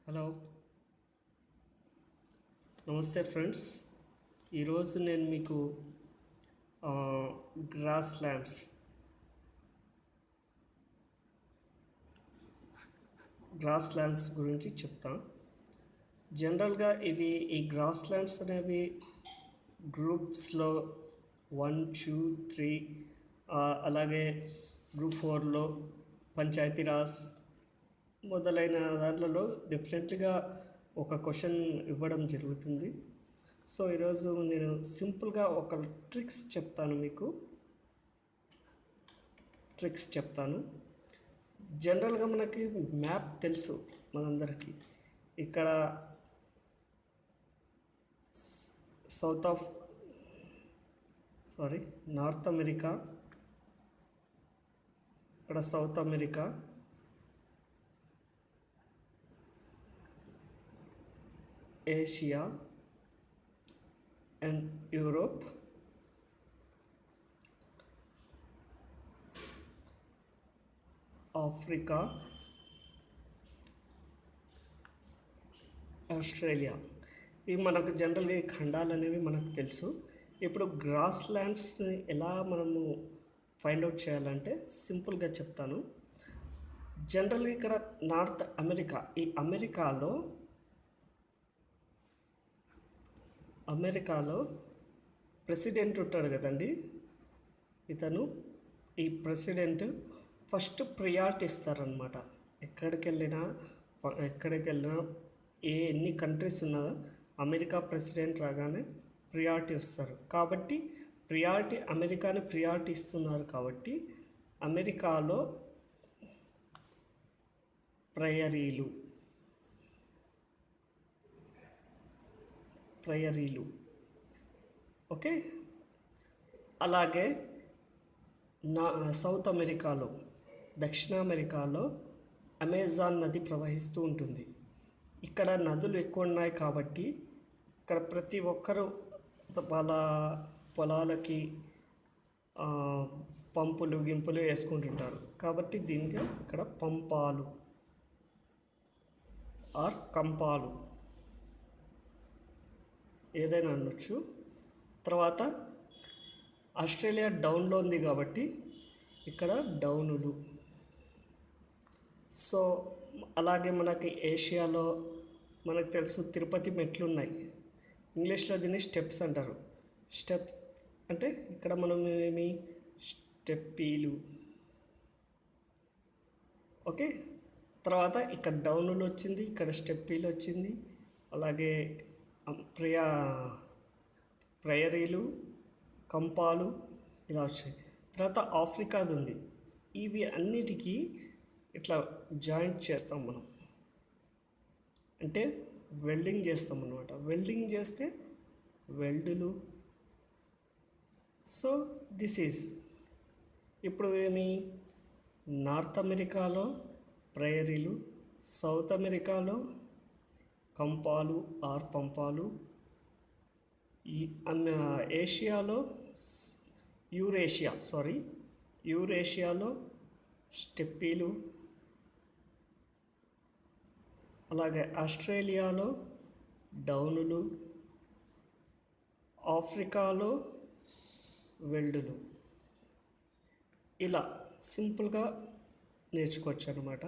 Hello, నమస్తే friends. ఈరోజు నేను మీకు గ్రాస్ ల్యాండ్స్ గురించి చెప్తాను. జనరల్గా ఈ గ్రాస్ ల్యాండ్స్ అనేవి గ్రూప్స్లో 1, 2, 3 అలాగే గ్రూప్ 4లో పంచాయతీరాజ్ మొదలైన దాంట్లో డిఫరెంట్గా ఒక క్వశ్చన్ ఇవ్వడం జరుగుతుంది. సో ఈరోజు నేను సింపుల్గా ఒక ట్రిక్స్ చెప్తాను. జనరల్గా మనకి మ్యాప్ తెలుసు మనందరికీ. ఇక్కడ నార్త్ అమెరికా, ఇక్కడ south America, Asia and Europe, Africa, Australia. ఇవి మనకు జనరల్గా ఈ ఖండాలు అనేవి మనకు తెలుసు. ఇప్పుడు గ్రాస్ ల్యాండ్స్ని ఎలా మనము ఫైండ్ అవుట్ చేయాలంటే సింపుల్గా చెప్తాను. జనరల్గా ఇక్కడ నార్త్ అమెరికా, ఈ అమెరికాలో ప్రెసిడెంట్ ఉంటాడు కదండి, ఈ ప్రెసిడెంట్ ఫస్ట్ ప్రియారిటీ ఇస్తారనమాట. ఎక్కడికి వెళ్ళినా ఎన్ని కంట్రీస్ ఉన్నా అమెరికా ప్రెసిడెంట్ రాగానే ప్రియారిటీ ఇస్తారు. కాబట్టి అమెరికాని ప్రియారిటీ ఇస్తున్నారు కాబట్టి అమెరికాలో ప్రయరీలు ఓకే. అలాగే సౌత్ అమెరికాలో, దక్షిణ అమెరికాలో అమెజాన్ నది ప్రవహిస్తూ ఉంటుంది. ఇక్కడ నదులు ఎక్కువ ఉన్నాయి కాబట్టి ఇక్కడ ప్రతి ఒక్కరూ వాళ్ళ పొలాలకి పంపులు వేసుకుంటుంటారు. కాబట్టి దీనికి ఇక్కడ పంపాలు ఆర్ కంపాలు ఏదైనా అనొచ్చు. తర్వాత ఆస్ట్రేలియా డౌన్లో ఉంది కాబట్టి ఇక్కడ డౌనులు. సో అలాగే మనకి ఏషియాలో మనకు తెలుసు తిరుపతి మెట్లు ఉన్నాయి. ఇంగ్లీష్లో దీన్ని స్టెప్స్ అంటారు. స్టెప్ అంటే ఇక్కడ మనం స్టెప్పీలు. ఓకే. తర్వాత ఇక్కడ డౌనులు వచ్చింది, ఇక్కడ స్టెప్పీలు వచ్చింది. అలాగే ప్రయరీలు, కంపాలు ఇలా వచ్చాయి. తర్వాత ఆఫ్రికాది ఉంది. ఇవి అన్నిటికీ ఇట్లా జాయింట్ చేస్తాం మనం, అంటే వెల్డింగ్ చేస్తాం అన్నమాట. వెల్డింగ్ చేస్తే వెల్డులు. సో దిస్ ఈజ్ ఇప్పుడు నార్త్ అమెరికాలో ప్రయరీలు, సౌత్ అమెరికాలో కంపాలు ఆర్ పంపాలు, ఏషియాలో యూరేషియాలో స్టెప్పీలు, అలాగే ఆస్ట్రేలియాలో డౌనులు, ఆఫ్రికాలో వెల్డులు. ఇలా సింపుల్గా నేర్చుకోవచ్చు అన్నమాట.